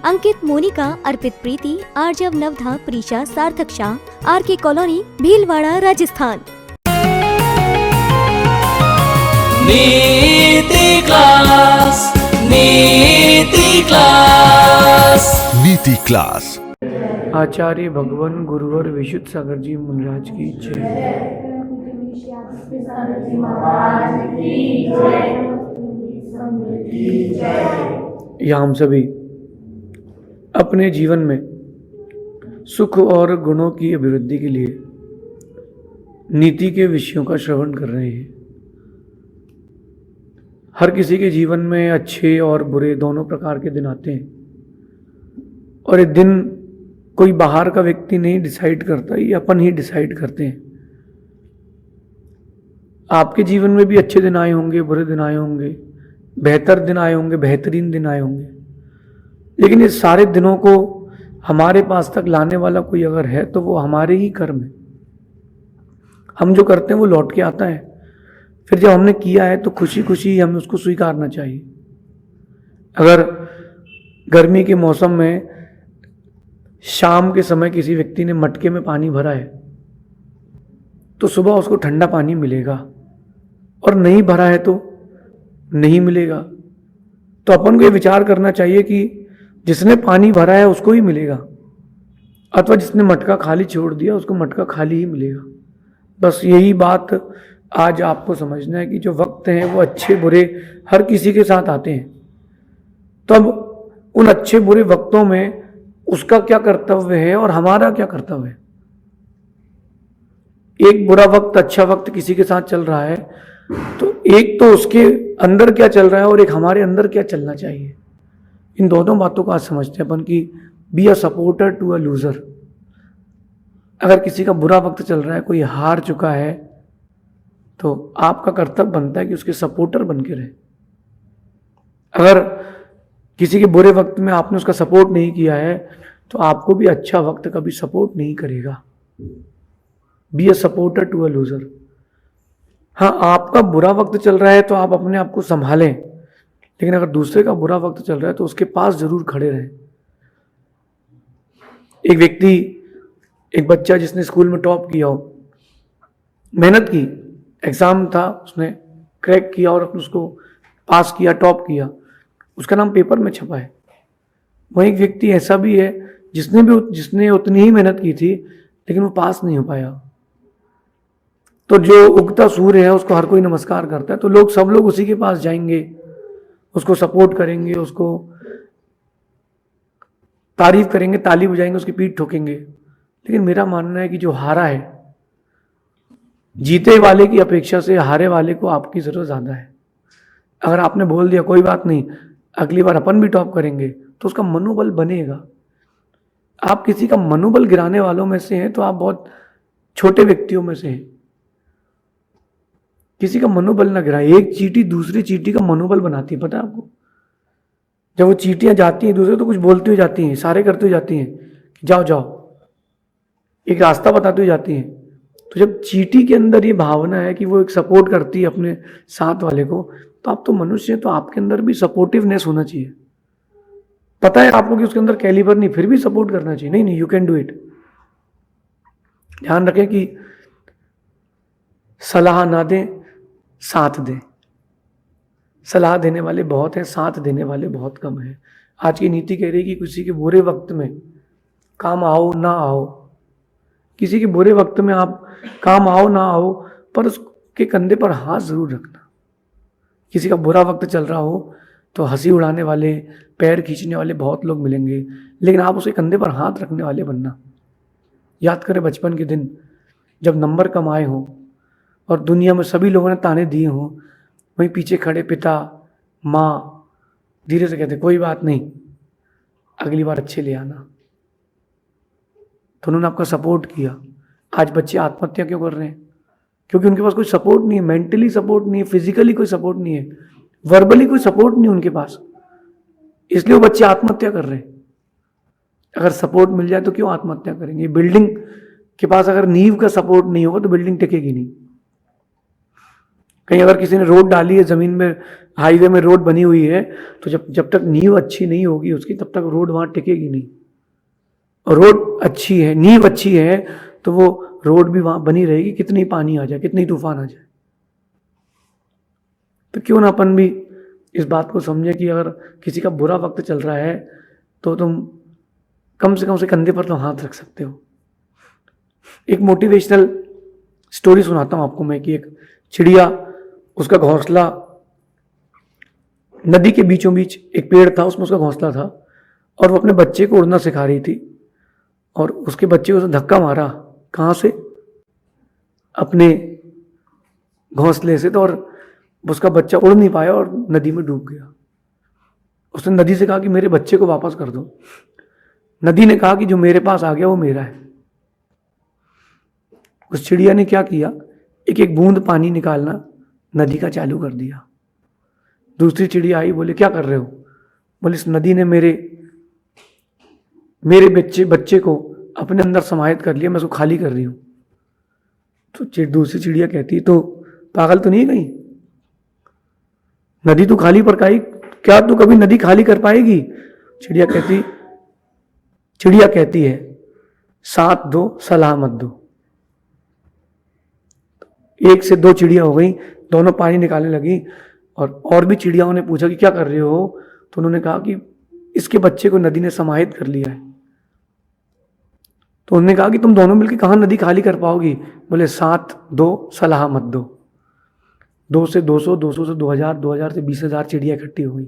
अंकित, मोनिका, अर्पित, प्रीति, आर्जव, नवधा, प्रीशा, सार्थक Shah, RK colony, Bhilwara, Rajasthan. नीति class, नीति क्लास, नीति क्लास। आचार्य भगवान गुरुवर विशुद्ध सागर जी मुनिराज की जय। या हम सभी अपने जीवन में सुख और गुणों की अभिवृद्धि के लिए नीति के विषयों का श्रवण कर रहे हैं। हर किसी के जीवन में अच्छे और बुरे दोनों प्रकार के दिन आते हैं और ये दिन कोई बाहर का व्यक्ति नहीं डिसाइड करता, ये अपन ही डिसाइड करते हैं। आपके जीवन में भी अच्छे दिन आए होंगे, बुरे दिन आए होंगे, बेहतर दिन आए होंगे, बेहतरीन दिन आए होंगे, लेकिन ये सारे दिनों को हमारे पास तक लाने वाला कोई अगर है तो वो हमारे ही कर्म है। हम जो करते हैं वो लौट के आता है। फिर जब हमने किया है तो खुशी खुशी हमें उसको स्वीकारना चाहिए। अगर गर्मी के मौसम में शाम के समय किसी व्यक्ति ने मटके में पानी भरा है तो सुबह उसको ठंडा पानी मिलेगा, और नहीं भरा है तो नहीं मिलेगा। तो अपन को ये विचार करना चाहिए कि जिसने पानी भरा है उसको ही मिलेगा, अथवा जिसने मटका खाली छोड़ दिया उसको मटका खाली ही मिलेगा। बस यही बात आज आपको समझना है कि जो वक्त हैं वो अच्छे बुरे हर किसी के साथ आते हैं। तो अब उन अच्छे बुरे वक्तों में उसका क्या कर्तव्य है और हमारा क्या कर्तव्य है। एक बुरा वक्त, अच्छा वक्त किसी के साथ चल रहा है तो एक तो उसके अंदर क्या चल रहा है और एक हमारे अंदर क्या चलना चाहिए। इन दोनों बातों को आज समझते हैं अपन कि be a supporter to a loser. अगर किसी का बुरा वक्त चल रहा है, कोई हार चुका है, तो आपका कर्तव्य बनता है कि उसके सपोर्टर बन के रहे। अगर किसी के बुरे वक्त में आपने उसका सपोर्ट नहीं किया है तो आपको भी अच्छा वक्त कभी सपोर्ट नहीं करेगा। Be a supporter to a loser. हाँ, आपका बुरा वक्त चल रहा है तो आप अपने आप को संभालें, लेकिन अगर दूसरे का बुरा वक्त चल रहा है तो उसके पास जरूर खड़े रहें। एक बच्चा जिसने स्कूल में टॉप किया हो, मेहनत की, एग्जाम था, उसने क्रैक किया और उसको पास किया, टॉप किया, उसका नाम पेपर में छपा है। वहीं एक व्यक्ति ऐसा भी है जिसने उतनी ही मेहनत की थी लेकिन वो पास नहीं हो पाया। तो जो उगता सूर्य है उसको हर कोई नमस्कार करता है, तो सब लोग उसी के पास जाएंगे, उसको सपोर्ट करेंगे, उसको तारीफ करेंगे, ताली बजाएंगे, उसकी पीठ ठोकेंगे। लेकिन मेरा मानना है कि जो हारा है, जीते वाले की अपेक्षा से हारे वाले को आपकी जरूरत ज्यादा है। अगर आपने बोल दिया कोई बात नहीं, अगली बार अपन भी टॉप करेंगे, तो उसका मनोबल बनेगा। आप किसी का मनोबल गिराने वालों में से हैं तो आप बहुत छोटे व्यक्तियों में से हैं। किसी का मनोबल ना गिराए। एक चींटी दूसरी चींटी का मनोबल बनाती है, पता है आपको। जब वो चींटियां जाती हैं दूसरे तो कुछ बोलती हुई जाती हैं, इशारे करती हुई जाती हैं कि जाओ जाओ, एक रास्ता बताती हुई जाती हैं। तो जब चींटी के अंदर ये भावना है कि वो एक सपोर्ट करती है अपने साथ वाले को, तो आप तो मनुष्य हैं, तो आपके अंदर भी सपोर्टिवनेस होना चाहिए। पता है आपको कि उसके अंदर कैलिबर नहीं, फिर भी सपोर्ट करना चाहिए। नहीं, यू कैन डू इट। ध्यान रखें कि सलाह ना दें, साथ दें। सलाह देने वाले बहुत हैं, साथ देने वाले बहुत कम हैं। आज की नीति कह रही है कि किसी के बुरे वक्त में काम आओ ना आओ, किसी के बुरे वक्त में आप काम आओ ना आओ, पर उसके कंधे पर हाथ जरूर रखना। किसी का बुरा वक्त चल रहा हो तो हंसी उड़ाने वाले, पैर खींचने वाले बहुत लोग मिलेंगे, लेकिन आप उसके कंधे पर हाथ रखने वाले बनना। याद करें बचपन के दिन जब नंबर कम आए हों और दुनिया में सभी लोगों ने ताने दिए हों, वहीं पीछे खड़े पिता माँ धीरे से कहते कोई बात नहीं, अगली बार अच्छे ले आना। तो उन्होंने आपका सपोर्ट किया। आज बच्चे आत्महत्या क्यों कर रहे हैं? क्योंकि उनके पास कोई सपोर्ट नहीं है, मेंटली सपोर्ट नहीं है, फिजिकली कोई सपोर्ट नहीं है, वर्बली कोई सपोर्ट नहीं उनके पास, इसलिए वो बच्चे आत्महत्या कर रहे हैं। अगर सपोर्ट मिल जाए तो क्यों आत्महत्या करेंगे? बिल्डिंग के पास अगर नींव का सपोर्ट नहीं होगा तो बिल्डिंग टिकेगी नहीं। कहीं अगर किसी ने रोड डाली है ज़मीन में, हाईवे में रोड बनी हुई है, तो जब तक नींव अच्छी नहीं होगी उसकी, तब तक रोड वहाँ टिकेगी नहीं। और रोड अच्छी है, नींव अच्छी है, तो वो रोड भी वहाँ बनी रहेगी, कितनी पानी आ जाए, कितनी तूफान आ जाए। तो क्यों ना अपन भी इस बात को समझे कि अगर किसी का बुरा वक्त चल रहा है तो तुम कम से कम उसे कंधे पर तो हाथ रख सकते हो। एक मोटिवेशनल स्टोरी सुनाता हूँ आपको मैं कि एक चिड़िया, उसका घोंसला नदी के बीचों बीच एक पेड़ था, उसमें उसका घोंसला था, और वो अपने बच्चे को उड़ना सिखा रही थी, और उसके बच्चे को उसने धक्का मारा। कहाँ से? अपने घोंसले से। तो और उसका बच्चा उड़ नहीं पाया और नदी में डूब गया। उसने नदी से कहा कि मेरे बच्चे को वापस कर दो। नदी ने कहा कि जो मेरे पास आ गया वो मेरा है। उस चिड़िया ने क्या किया, एक एक बूंद पानी निकालना नदी का चालू कर दिया। दूसरी चिड़िया आई, बोले क्या कर रहे हो? बोले इस नदी ने मेरे बच्चे को अपने अंदर समाहित कर लिया, मैं उसको खाली कर रही हूं। तो दूसरी चिड़िया कहती, तो पागल तो नहीं कहीं? नदी तो खाली पर क्या तू कभी नदी खाली कर पाएगी? चिड़िया कहती है साथ दो सलाह मत दो। एक से दो चिड़िया हो गई, दोनों पानी निकालने लगी। और भी चिड़ियाओं ने पूछा कि क्या कर रहे हो? तो उन्होंने कहा कि इसके बच्चे को नदी ने समाहित कर लिया है। तो उन्होंने कहा कि तुम दोनों मिलकर कहाँ नदी खाली कर पाओगी? बोले साथ दो सलाह मत दो। 2 से 200, 200 से 2000, 2000 से 20,000 चिड़िया इकट्ठी हो गई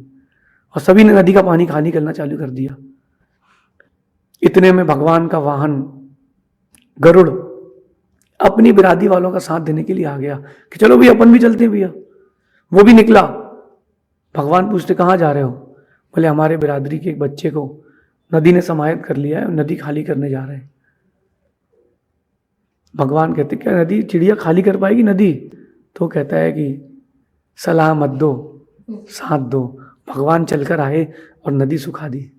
और सभी ने नदी का पानी खाली करना चालू कर दिया। इतने में भगवान का वाहन गरुड़ अपनी बिरादरी वालों का साथ देने के लिए आ गया कि चलो भैया अपन भी चलते हैं भैया। वो भी निकला। भगवान पूछते कहाँ जा रहे हो? बोले हमारे बिरादरी के एक बच्चे को नदी ने समाहित कर लिया है, नदी खाली करने जा रहे हैं। भगवान कहते क्या नदी, चिड़िया खाली कर पाएगी नदी? तो कहता है कि सलाह मत दो, साथ दो। भगवान चलकर आए और नदी सुखा दी।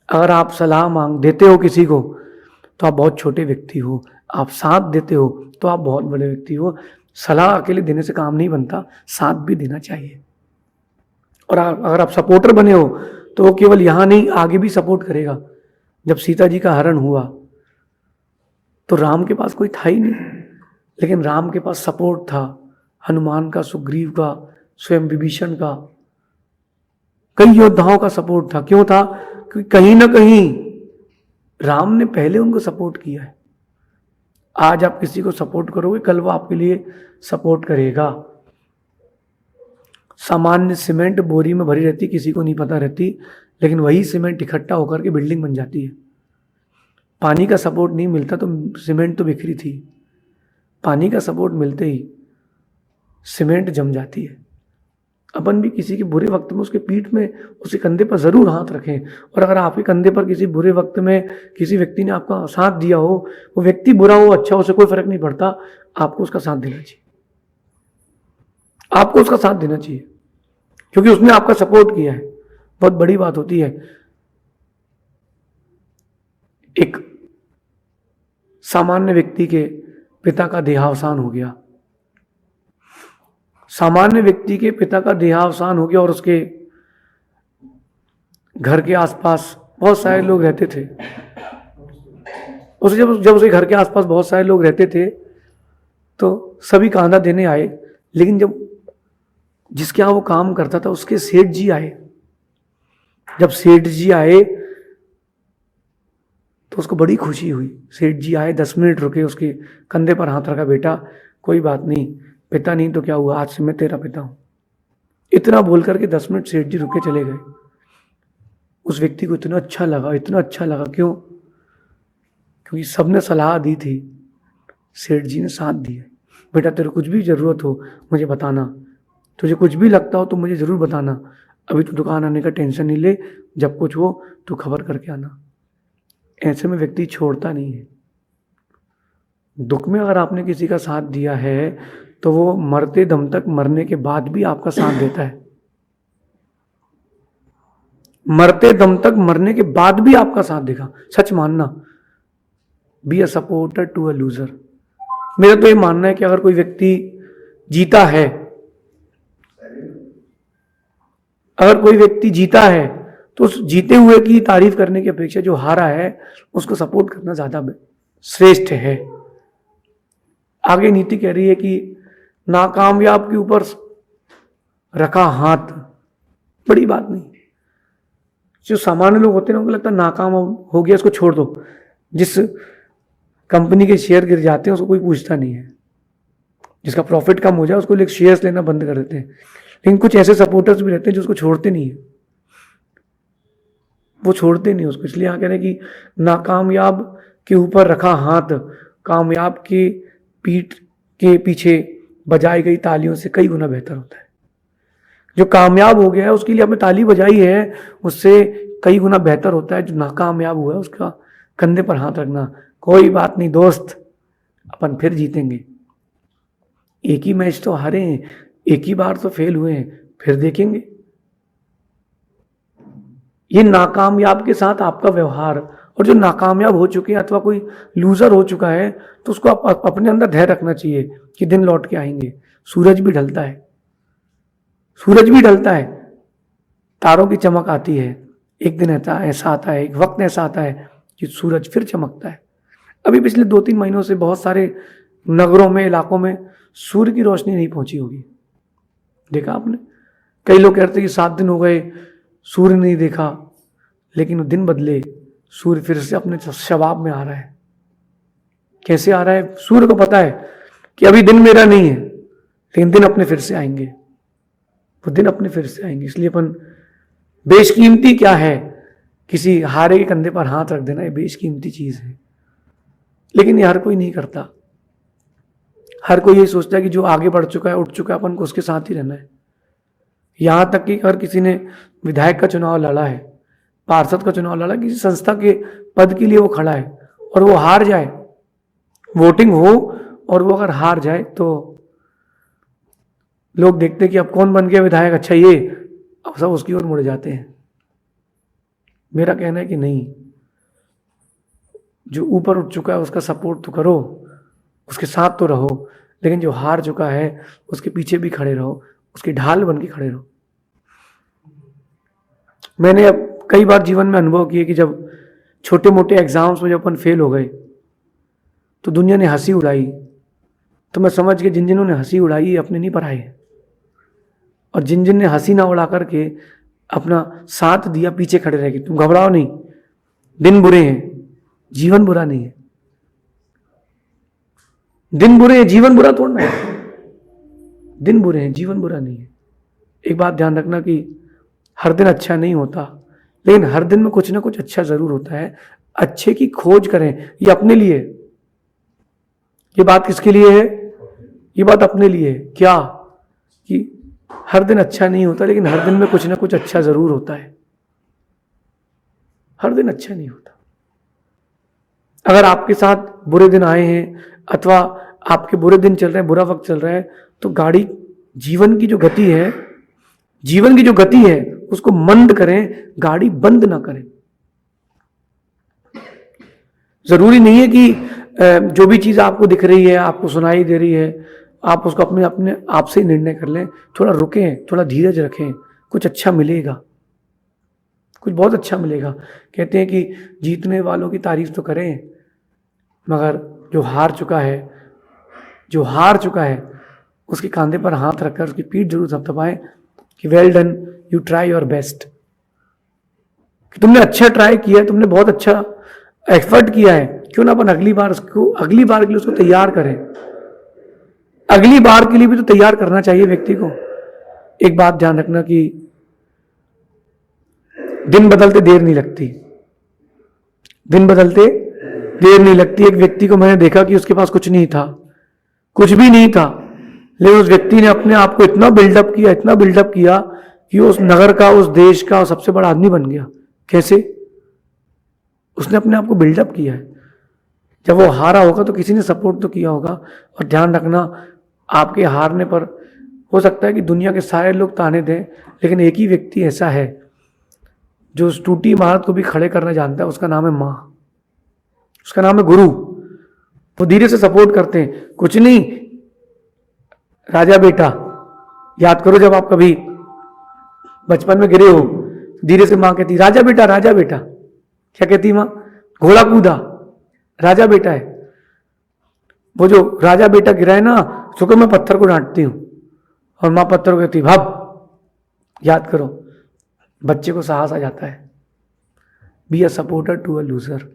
अगर आप सलाह मांग देते हो किसी को तो आप बहुत छोटे व्यक्ति हो, आप साथ देते हो तो आप बहुत बड़े व्यक्ति हो। सलाह अकेले देने से काम नहीं बनता, साथ भी देना चाहिए। और अगर आप सपोर्टर बने हो तो वो केवल यहाँ नहीं, आगे भी सपोर्ट करेगा। जब सीता जी का हरण हुआ तो राम के पास कोई था ही नहीं, लेकिन राम के पास सपोर्ट था, हनुमान का, सुग्रीव का, स्वयं विभीषण का, कई योद्धाओं का सपोर्ट था। क्यों था? क्योंकि कहीं ना कहीं राम ने पहले उनको सपोर्ट किया है। आज आप किसी को सपोर्ट करोगे, कल वो आपके लिए सपोर्ट करेगा। सामान्य सीमेंट बोरी में भरी रहती, किसी को नहीं पता रहती, लेकिन वही सीमेंट इकट्ठा होकर के बिल्डिंग बन जाती है। पानी का सपोर्ट नहीं मिलता तो सीमेंट तो बिखरी थी, पानी का सपोर्ट मिलते ही सीमेंट जम जाती है। अपन भी किसी के बुरे वक्त में उसके पीठ में, उसके कंधे पर जरूर हाथ रखें। और अगर आपके कंधे पर किसी बुरे वक्त में किसी व्यक्ति ने आपका साथ दिया हो, वो व्यक्ति बुरा हो अच्छा हो, उसे कोई फर्क नहीं पड़ता, आपको उसका साथ देना चाहिए। आपको उसका साथ देना चाहिए क्योंकि उसने आपका सपोर्ट किया है। बहुत बड़ी बात होती है। एक सामान्य व्यक्ति के पिता का देहावसान हो गया, सामान्य व्यक्ति के पिता का देहावसान हो गया और उसके घर के आसपास बहुत सारे लोग रहते थे। उसे जब उसके घर के आसपास बहुत सारे लोग रहते थे तो सभी कांधा देने आए, लेकिन जब जिसके यहाँ वो काम करता था उसके सेठ जी आए। जब सेठ जी आए तो उसको बड़ी खुशी हुई। सेठ जी आए, 10 मिनट रुके, उसके कंधे पर हाथ रखा, बेटा कोई बात नहीं, पिता नहीं तो क्या हुआ, आज से मैं तेरा पिता हूं। इतना बोल करके 10 मिनट सेठ जी रुके चले गए। उस व्यक्ति को इतना अच्छा लगा, इतना अच्छा लगा। क्यों? क्योंकि सबने सलाह दी थी, सेठ जी ने साथ दिया। बेटा तेरे कुछ भी जरूरत हो मुझे बताना, तुझे कुछ भी लगता हो तो मुझे जरूर बताना। अभी तो दुकान आने का टेंशन नहीं ले, जब कुछ हो तो खबर करके आना। ऐसे में व्यक्ति छोड़ता नहीं है। दुख में अगर आपने किसी का साथ दिया है तो वो मरते दम तक, मरने के बाद भी आपका साथ देता है। मरते दम तक, मरने के बाद भी आपका साथ देगा। सच मानना, be a supporter to a loser. मेरा तो ये मानना है कि अगर कोई व्यक्ति जीता है, अगर कोई व्यक्ति जीता है तो उस जीते हुए की तारीफ करने की अपेक्षा जो हारा है उसको सपोर्ट करना ज्यादा श्रेष्ठ है। आगे नीति कह रही है कि नाकामयाब के ऊपर रखा हाथ, बड़ी बात नहीं। जो सामान्य लोग होते हैं उनको लगता है नाकाम हो गया इसको छोड़ दो। जिस कंपनी के शेयर गिर जाते हैं उसको कोई पूछता नहीं है, जिसका प्रॉफिट कम हो जाए उसको लोग शेयर्स लेना बंद कर देते हैं। लेकिन कुछ ऐसे सपोर्टर्स भी रहते हैं जो उसको छोड़ते नहीं है, वो छोड़ते नहीं उसको। इसलिए यहाँ कह रहे हैं कि नाकामयाब के ऊपर रखा हाथ कामयाब के पीठ के पीछे बजाई गई तालियों से कई गुना बेहतर होता है। जो कामयाब हो गया है उसके लिए आपने ताली बजाई है, उससे कई गुना बेहतर होता है जो नाकामयाब हुआ है उसका कंधे पर हाथ रखना। कोई बात नहीं दोस्त, अपन फिर जीतेंगे। एक ही मैच तो हारे हैं, एक ही बार तो फेल हुए हैं, फिर देखेंगे। ये नाकामयाब के साथ आपका व्यवहार, और जो नाकामयाब हो चुके हैं अथवा कोई लूजर हो चुका है तो उसको अपने अंदर धैर्य रखना चाहिए कि दिन लौट के आएंगे। सूरज भी ढलता है, सूरज भी ढलता है, तारों की चमक आती है। एक दिन ऐसा आता है, एक वक्त ऐसा आता है कि सूरज फिर चमकता है। अभी पिछले 2-3 महीनों से बहुत सारे नगरों में, इलाकों में सूर्य की रोशनी नहीं पहुंची होगी, देखा आपने? कई लोग कहते हैं कि 7 दिन हो गए सूर्य नहीं देखा, लेकिन दिन बदले सूर्य फिर से अपने शबाब में आ रहा है। कैसे आ रहा है? सूर्य को पता है कि अभी दिन मेरा नहीं है, लेकिन दिन अपने फिर से आएंगे, वो दिन अपने फिर से आएंगे। इसलिए अपन, बेशकीमती क्या है, किसी हारे के कंधे पर हाथ रख देना, ये बेशकीमती चीज है। लेकिन ये हर कोई नहीं करता। हर कोई यही सोचता है कि जो आगे बढ़ चुका है, उठ चुका है, अपन को उसके साथ ही रहना है। यहां तक कि अगर किसी ने विधायक का चुनाव लड़ा है, पार्षद का चुनाव लड़ा, किसी संस्था के पद के लिए वो खड़ा है और वो हार जाए, वोटिंग हो और वो अगर हार जाए तो लोग देखते हैं कि अब कौन बन गया विधायक, अच्छा ये, अब सब उसकी ओर मुड़ जाते हैं। मेरा कहना है कि नहीं, जो ऊपर उठ चुका है उसका सपोर्ट तो करो, उसके साथ तो रहो, लेकिन जो हार चुका है उसके पीछे भी खड़े रहो, उसकी ढाल बन के खड़े रहो। मैंने अब कई बार जीवन में अनुभव किए कि जब छोटे मोटे एग्जाम्स में जब अपन फेल हो गए तो दुनिया ने हंसी उड़ाई, तो मैं समझ के जिन जिन्होंने हंसी उड़ाई ये अपने नहीं पढ़ाए, और जिन जिन ने हंसी ना उड़ा करके अपना साथ दिया, पीछे खड़े रह गए। तुम घबराओ नहीं, दिन बुरे हैं, जीवन बुरा नहीं है। दिन बुरे हैं, जीवन बुरा थोड़ा है। दिन बुरे हैं, जीवन बुरा नहीं है। एक बात ध्यान रखना कि हर दिन अच्छा नहीं होता, लेकिन हर दिन में कुछ ना कुछ अच्छा जरूर होता है। अच्छे की खोज करें, ये अपने लिए। ये बात किसके लिए है? ये बात अपने लिए है। क्या? कि हर दिन अच्छा नहीं होता, लेकिन हर दिन में कुछ ना कुछ अच्छा जरूर होता है। हर दिन अच्छा नहीं होता। अगर आपके साथ बुरे दिन आए हैं अथवा आपके बुरे दिन चल रहे हैं, बुरा वक्त चल रहा है, तो गाड़ी, जीवन की जो गति है, जीवन की जो गति है उसको मंद करें, गाड़ी बंद ना करें। जरूरी नहीं है कि जो भी चीज आपको दिख रही है, आपको सुनाई दे रही है, आप उसको अपने आप से निर्णय कर लें। थोड़ा रुकें, थोड़ा धीरज रखें, कुछ अच्छा मिलेगा, कुछ बहुत अच्छा मिलेगा। कहते हैं कि जीतने वालों की तारीफ तो करें, मगर जो हार चुका है उसके कंधे पर हाथ रखकर उसकी पीठ जरूर थपथपाएं कि well done, you try your best, कि तुमने अच्छा ट्राई किया है, तुमने बहुत अच्छा एफर्ट किया है। क्यों ना अपन अगली बार के लिए उसको तैयार करें। अगली बार के लिए भी तो तैयार करना चाहिए व्यक्ति को। एक बात ध्यान रखना कि दिन बदलते देर नहीं लगती, दिन बदलते देर नहीं लगती। एक व्यक्ति को मैंने देखा कि उसके पास कुछ नहीं था, कुछ भी नहीं था, लेकिन उस व्यक्ति ने अपने आप को इतना बिल्डअप किया कि उस नगर का, उस देश का सबसे बड़ा आदमी बन गया। कैसे? उसने अपने आप को बिल्डअप किया है। जब वो हारा होगा तो किसी ने सपोर्ट तो किया होगा। और ध्यान रखना, आपके हारने पर हो सकता है कि दुनिया के सारे लोग ताने दें, लेकिन एक ही व्यक्ति ऐसा है जो उस टूटी इमारत को भी खड़े करना जानता है। उसका नाम है माँ, उसका नाम है गुरु। वो धीरे से सपोर्ट करते हैं, कुछ नहीं, राजा बेटा, याद करो जब आप कभी बचपन में गिरे हो, धीरे से माँ कहती राजा बेटा, राजा बेटा। क्या कहती माँ? घोड़ा कूदा, राजा बेटा है। वो जो राजा बेटा गिरा है ना, उसको मैं पत्थर को डांटती हूँ और माँ पत्थर को कहती भाग। याद करो, बच्चे को साहस आ जाता है। Be a supporter to a loser.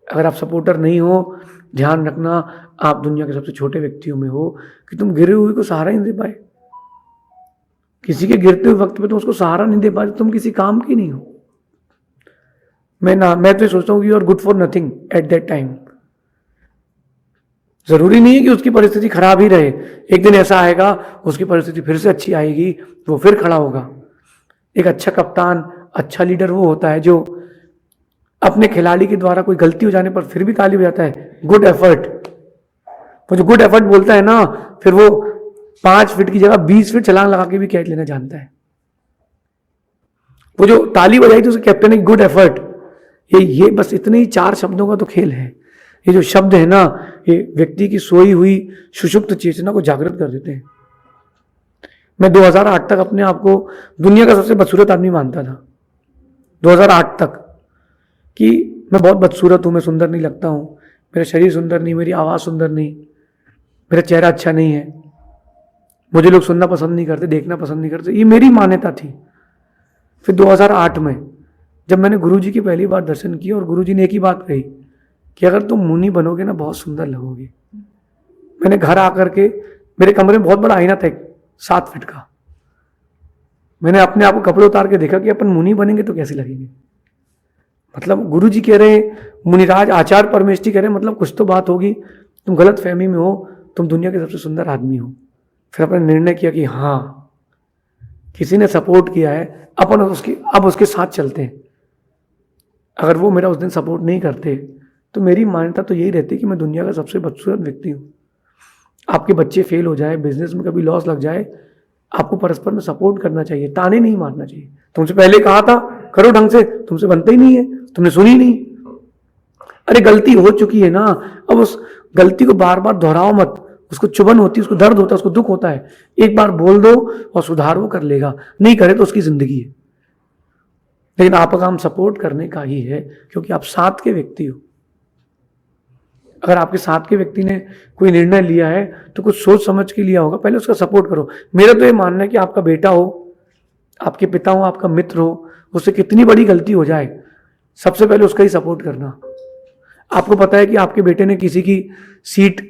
अगर आप सपोर्टर नहीं हो, ध्यान रखना आप दुनिया के सबसे छोटे व्यक्तियों में हो कि तुम गिरे हुए को सहारा नहीं दे पाए। किसी के गिरते हुए वक्त पे तुम उसको सहारा नहीं दे पाए, तुम किसी काम की नहीं हो। मैं तो सोचता हूँ कि you are good for nothing at that time. जरूरी नहीं है कि उसकी परिस्थिति खराब ही रहे, एक दिन ऐसा आएगा उसकी परिस्थिति फिर से अच्छी आएगी, वो फिर खड़ा होगा। एक अच्छा कप्तान, अच्छा लीडर वो होता है जो अपने खिलाड़ी के द्वारा कोई गलती हो जाने पर फिर भी ताली बजाता है, गुड एफर्ट। वो जो गुड एफर्ट बोलता है ना, फिर वो 5 फीट की जगह 20 फीट छलांग लगा के भी कैच लेना जानता है। वो जो ताली बजाई थी उसके कैप्टन ने, गुड एफर्ट। ये बस इतने ही 4 शब्दों का तो खेल है। ये जो शब्द है ना, ये व्यक्ति की सोई हुई सुषुप्त चेतना को जागृत कर देते हैं। मैं 2008 तक अपने आप को दुनिया का सबसे बदसूरत आदमी मानता था। 2008 तक कि मैं बहुत बदसूरत हूं, मैं सुंदर नहीं लगता हूं, मेरा शरीर सुंदर नहीं, मेरी आवाज सुंदर नहीं, मेरा चेहरा अच्छा नहीं है, मुझे लोग सुनना पसंद नहीं करते, देखना पसंद नहीं करते। ये मेरी मान्यता थी। फिर 2008 में जब मैंने गुरुजी की पहली बार दर्शन किया और गुरुजी ने एक ही बात कही कि अगर तुम मुनि बनोगे ना, बहुत सुंदर लगोगे। मैंने घर आकर के, मेरे कमरे में बहुत बड़ा आईना था 7 फीट का, मैंने अपने आप को कपड़े उतार के देखा कि अपन मुनि बनेंगे तो कैसे लगेंगे। मतलब गुरुजी कह रहे हैं, मुनिराज आचार्य परमेष्ठी कह रहे हैं, मतलब कुछ तो बात होगी, तुम गलत फहमी में हो, तुम दुनिया के सबसे सुंदर आदमी हो। फिर अपने निर्णय किया कि हाँ, किसी ने सपोर्ट किया है, अपन अब उसके साथ चलते हैं। अगर वो मेरा उस दिन सपोर्ट नहीं करते तो मेरी मान्यता तो यही रहती कि मैं दुनिया का सबसे बदसूरत व्यक्ति हूँ। आपके बच्चे फेल हो जाए, बिजनेस में कभी लॉस लग जाए, आपको परस्पर में सपोर्ट करना चाहिए, ताने नहीं मारना चाहिए। तुमसे पहले कहा था करो ढंग से, तुमसे बनता ही नहीं है, तुमने सुनी नहीं। अरे गलती हो चुकी है ना, अब उस गलती को बार बार दोहराओ मत। उसको चुभन होती है, उसको दर्द होता है, उसको दुख होता है। एक बार बोल दो और सुधार वो कर लेगा, नहीं करे तो उसकी जिंदगी है। लेकिन आपका काम सपोर्ट करने का ही है, क्योंकि आप साथ के व्यक्ति हो। अगर आपके साथ के व्यक्ति ने कोई निर्णय लिया है तो कुछ सोच समझ के लिया होगा, पहले उसका सपोर्ट करो। मेरा तो ये मानना है कि आपका बेटा हो, आपके पिता हो, आपका मित्र हो, उससे कितनी बड़ी गलती हो जाए, सबसे पहले उसका ही सपोर्ट करना। आपको पता है कि आपके बेटे ने किसी की सीट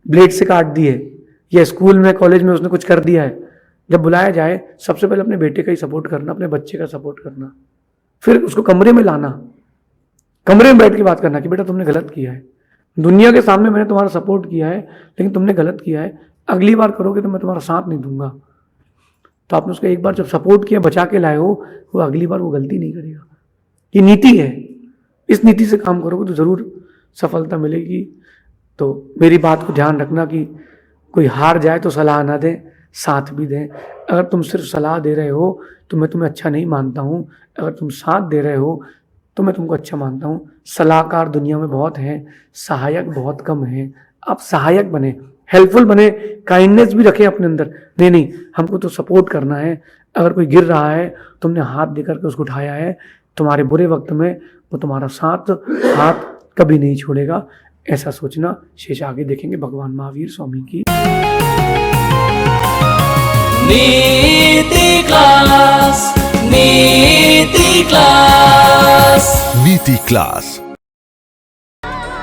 ब्लेड से काट दी है, या स्कूल में कॉलेज में उसने कुछ कर दिया है, जब बुलाया जाए सबसे पहले अपने बेटे का ही सपोर्ट करना, अपने बच्चे का सपोर्ट करना। फिर उसको कमरे में लाना, कमरे में बैठ के बात करना कि बेटा तुमने गलत किया है, दुनिया के सामने मैंने तुम्हारा सपोर्ट किया है लेकिन तुमने गलत किया है, अगली बार करोगे तो मैं तुम्हारा साथ नहीं दूंगा। तो आपने उसको एक बार जब सपोर्ट किया, बचा के लाए हो, वो अगली बार वो गलती नहीं करेगा। ये नीति है, इस नीति से काम करोगे तो जरूर सफलता मिलेगी। तो मेरी बात को ध्यान रखना कि कोई हार जाए तो सलाह ना दें, साथ भी दें। अगर तुम सिर्फ सलाह दे रहे हो तो मैं तुम्हें अच्छा नहीं मानता हूँ, अगर तुम साथ दे रहे हो तो मैं तुमको अच्छा मानता हूँ। सलाहकार दुनिया में बहुत हैं, सहायक बहुत कम हैं। आप सहायक बने, हेल्पफुल बने, काइंडनेस भी रखें अपने अंदर। नहीं, हमको तो सपोर्ट करना है। अगर कोई गिर रहा है, तुमने हाथ देकर के उसको उठाया है, तुम्हारे बुरे वक्त में वो तुम्हारा हाथ कभी नहीं छोड़ेगा, ऐसा सोचना। शेष आगे देखेंगे। भगवान महावीर स्वामी की नीति क्लास, नीति क्लास, नीति क्लास।